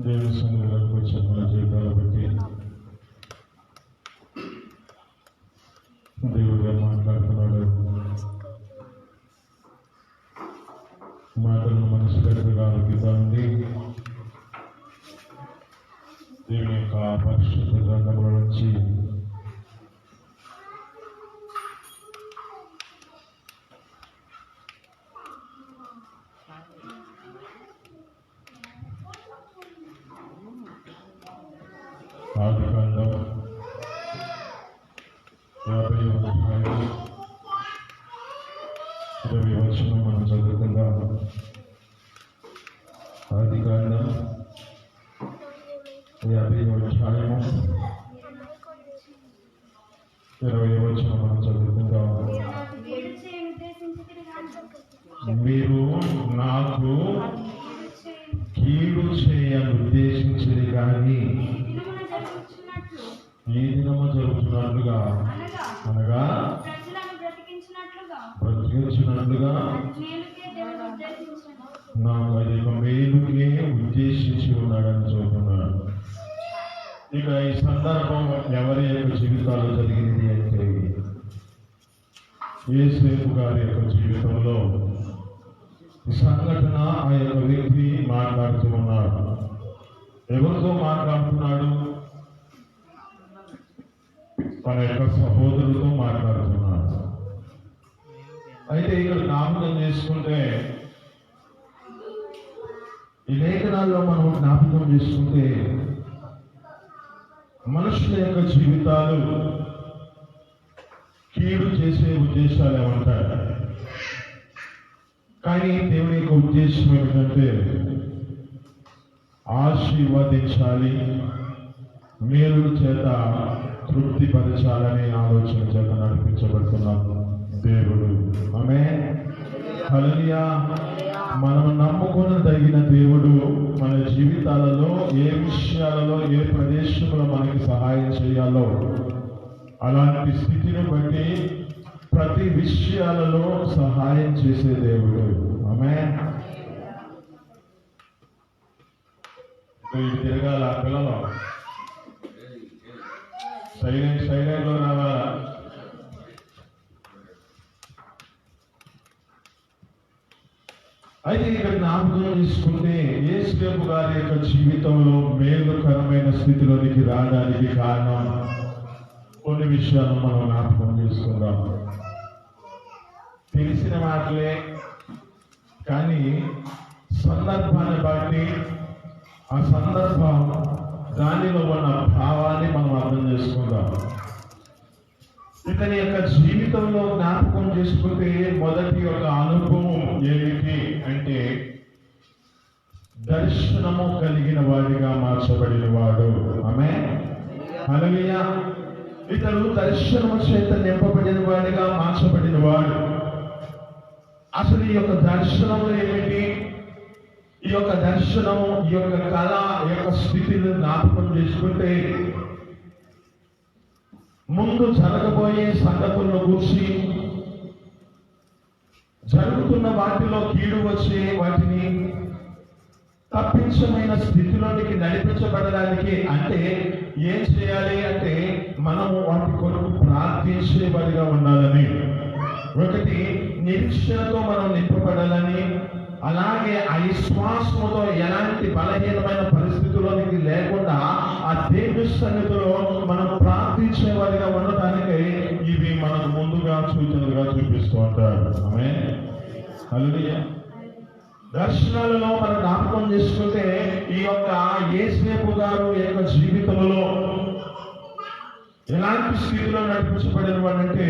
దేవుని సన్నిధిలోకి వచ్చే మన జీవితాలు బట్టి దేవుడిగా మాట్లాడుతున్నాడు. మాటలను మనసు పెద్దగా ఆలోకిద్దామండి. దేవుని యొక్క పరిశుద్ధ గ్రంథంలో నుంచి ఆదికాండం 50 వచనం మనం చదువుకుందాం. ఆదికాండం 50 వచనం మనం చదువుకుందాం. మీరు నాకు కీడు చేయని ఉద్దేశించింది కానీ ఈ దినము జరుగుతున్నట్లుగా అనగా బ్రతికించినట్లుగా నాకు అది ఒక మేలుకే ఉద్దేశించి ఉన్నాడని చెబుతున్నాడు. ఇక ఈ సందర్భం ఎవరి యొక్క జీవితాల్లో జరిగింది అంటే యేసేపు గారి యొక్క జీవితంలో ఈ సంఘటన ఆ యొక్క వ్యక్తి మాట్లాడుతూ ఉన్నాడు. ఎవరితో మాట్లాడుతున్నాడు? తన యొక్క సహోదరులతో మాట్లాడుతున్నాడు. అయితే ఇక్కడ జ్ఞాపకం చేసుకుంటే ఈ లేఖనాల్లో మనం జ్ఞాపకం చేసుకుంటే మనుషుల యొక్క జీవితాలు కీడు చేసే ఉద్దేశాలు ఏమంటారు, కానీ దేవుని యొక్క ఉద్దేశం ఏమిటంటే ఆశీర్వదించాలి, మేలు చేత తృప్తిపరచాలనే ఆలోచన చేత నడిపించబడుతున్నాము దేవుడు. ఆమేన్, హల్లెలూయా. మనం నమ్ముకొనదగిన దేవుడు మన జీవితాలలో ఏ విషయాలలో ఏ ప్రదేశంలో మనకి సహాయం చేయాలో అలాంటి స్థితిని బట్టి ప్రతి విషయాలలో సహాయం చేసే దేవుడు. ఆమేన్. తిరగాల పిల్లలు సైలెంట్ లో రావాలా? అయితే ఇక్కడ జ్ఞాపకం తీసుకుంటే యేసేపు గారి యొక్క జీవితంలో మేలుకరమైన స్థితిలోనికి రావడానికి కారణం కొన్ని విషయాలు మనం జ్ఞాపకం చేసుకుందాం. తెలిసిన మాటలే, కానీ సందర్భాన్ని బట్టి ఆ సందర్భం దానిలో ఉన్న భావాన్ని మనం అర్థం చేసుకుందాం. ఇతని యొక్క జీవితంలో జ్ఞాపకం చేసుకుంటే మొదటి యొక్క అనుభవం ఏమిటి అంటే దర్శనము కలిగిన వాడిగా మార్చబడిన వాడు. ఆమేన్, హల్లెలూయా. ఇతడు దర్శనము చేత నింపబడిన వాడిగా మార్చబడిన వాడు. అసలు ఈ యొక్క దర్శనము ఏమిటి? ఈ యొక్క దర్శనము, ఈ యొక్క కళ, ఈ యొక్క స్థితిని జ్ఞాపకం చేసుకుంటే ముందు జరగబోయే సంగతులను గురించి, జరుగుతున్న వాటిలో కీడు వచ్చే వాటిని తప్పించమైన స్థితిలోనికి నడిపించబడడానికి అంటే ఏం చేయాలి అంటే మనము వాటి కొరకు ప్రార్థించేవాడిగా ఉండాలని, ఒకటి నిరీక్షణతో మనం నింపబడాలని, అలాగే అవిశ్వాసముతో ఎలాంటి బలహీనమైన పరిస్థితుల్లోనికి లేకుండా ఆ దేవుని సన్నిధిలో మనం ప్రార్థించేవారిగా ఉండటానికి ఇవి మనకు ముందుగా సూచనలుగా చూపిస్తూ ఉంటారు. ఆమేన్, హల్లెలూయా. దర్శనాలలో మనం జ్ఞాపకం చేసుకుంటే ఈ యొక్క యేసేపు గారు యొక్క జీవితంలో ఎలాంటి స్థితిలో నడిపించబడిన వాడంటే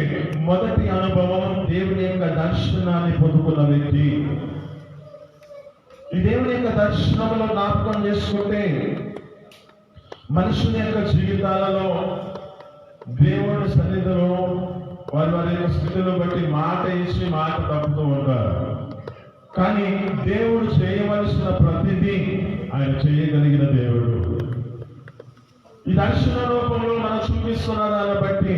మొదటి అనుభవం దేవుని యొక్క దర్శనాన్ని పొందుకున్న వ్యక్తి. ఈ దేవుని యొక్క దర్శనంలో జ్ఞాపకం చేసుకుంటే మనుషుల యొక్క జీవితాలలో దేవుని సన్నిధిలో వారి వారి యొక్క స్థితిని బట్టి మాట ఇచ్చి మాట తప్పుతూ ఉంటారు. కానీ దేవుడు చేయవలసిన ప్రతిదీ ఆయన చేయగలిగిన దేవుడు. ఈ దర్శన రూపంలో మనం చూపిస్తున్న దాన్ని బట్టి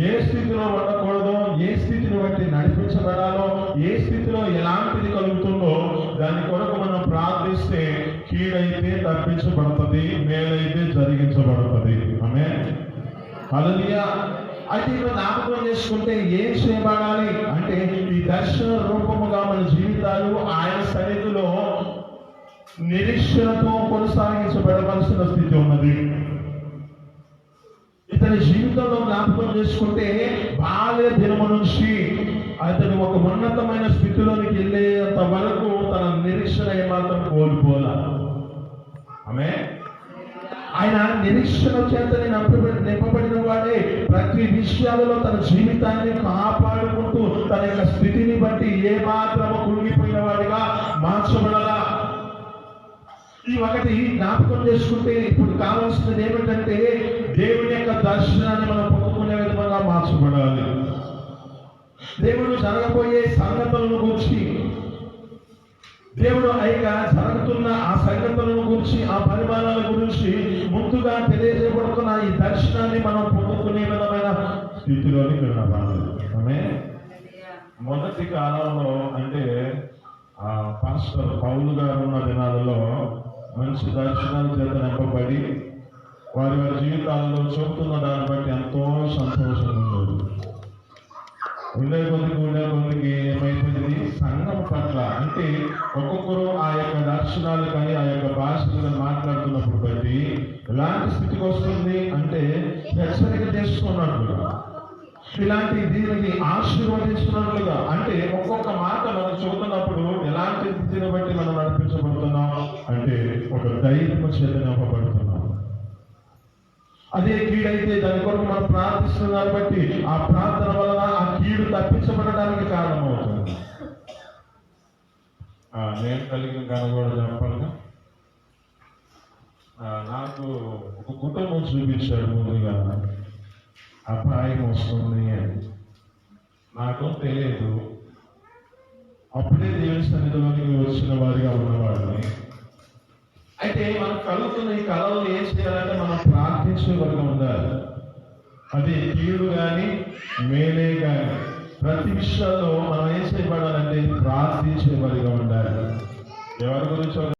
ఏ స్థితిలో ఉండకూడదో, ఏ స్థితిని బట్టి నడిపించబడాలో, ఏ స్థితిలో ఎలాంటిది కలుగుతుందో దాని కొరకు మనం ప్రార్థిస్తే కీడైతే తప్పించబడుతుంది, మేలైతే జరిగించబడుతుంది. ఆమేన్. హల్లెలూయా. అయితే ఇప్పుడు జ్ఞాపకం చేసుకుంటే ఏం చేయబడాలి అంటే ఈ దర్శన రూపముగా మన జీవితాలు ఆయన సన్నిధిలో నిరీక్షణతో కొనసాగించబడవలసిన స్థితి ఉన్నది. ఇతని జీవితంలో జ్ఞాపకం చేసుకుంటే బాల్య దినము నుంచి అతను ఒక ఉన్నతమైన స్థితిలోనికి వెళ్ళేంత వరకు తన నిరీక్షణ ఏమాత్రం కోల్పోలా. ఆమేన్. ఆయన నిరీక్షణ చేతని నింపబడిన వాడే ప్రతి విషయాలలో తన జీవితాన్ని కాపాడుకుంటూ తన యొక్క స్థితిని బట్టి ఏ మాత్రము కుంగిపోయిన వాడిగా మార్చబడలా. ఈ ఒకటి జ్ఞాపకం చేసుకుంటే ఇప్పుడు కావాల్సినది ఏమిటంటే దేవుని యొక్క దర్శనాన్ని మనం పొందుకునే విధంగా మార్చబడాలి. దేవుడు జరగబోయే సంగతులను గురించి, దేవుడు జరుగుతున్న ఆ సంగతులను గురించి, ఆ పరిమాణాల గురించి ముందుగా తెలియజేయబడుతున్న ఈ దర్శనాన్ని మనం పొందుకునే విధమైన స్థితిలోనికి రావాలి. ఆమేన్. మొదటి కాలంలో అంటే పాస్టర్ పౌలు గారు ఉన్న దినాలలో మంచి దర్శనాల చేత నింపబడి వారి వారి జీవితాలలో చూపుతున్న దాన్ని బట్టి ఎంతో సంతోషంగా ఉండేది. ఉండే కొద్దికి ఏమైపోయింది, సంఘం పట్ల అంటే ఒక్కొక్కరు ఆ యొక్క దర్శనాలు కానీ ఆ యొక్క భాషలు మాట్లాడుతున్నప్పుడు బట్టి ఎలాంటి స్థితికి వస్తుంది అంటే హెచ్చరిక చేసుకున్నట్లుగా, ఇలాంటి దీనికి ఆశీర్వదించినట్లుగా, అంటే ఒక్కొక్క మాట మనం చూస్తున్నప్పుడు ఎలాంటి స్థితిని బట్టి మనం నడిపించబడుతున్నాం అంటే ఒక ధైర్యం చేత నింపబడుతున్నాం. అదే కీడైతే దాని కొరకు మనం ప్రార్థిస్తున్నాం బట్టి ఆ ప్రార్థన వలన ఆ కీడు తప్పించబడడానికి కారణమవుతుంది. నేను కలిగిన కనుగోడు చెప్పాలిగా, నాకు ఒక కుటుంబం చూపించాడు. ముందుగా అపాయం వస్తుంది అని నాకు తెలియదు. అప్పుడే దేవుని సన్నిధిలోకి వచ్చిన వారిగా ఉన్నవాడిని. అయితే మనకు కలుగుతున్న ఈ కళలు ఏం చేయాలంటే మనం ప్రార్థించే వరకు ఉండాలి. అది కీడు కానీ మేలే కానీ ప్రతి విషయాల్లో మనం ఏం చేయబడాలంటే ప్రార్థించే వరకు ఉండాలి. ఎవరి గురించి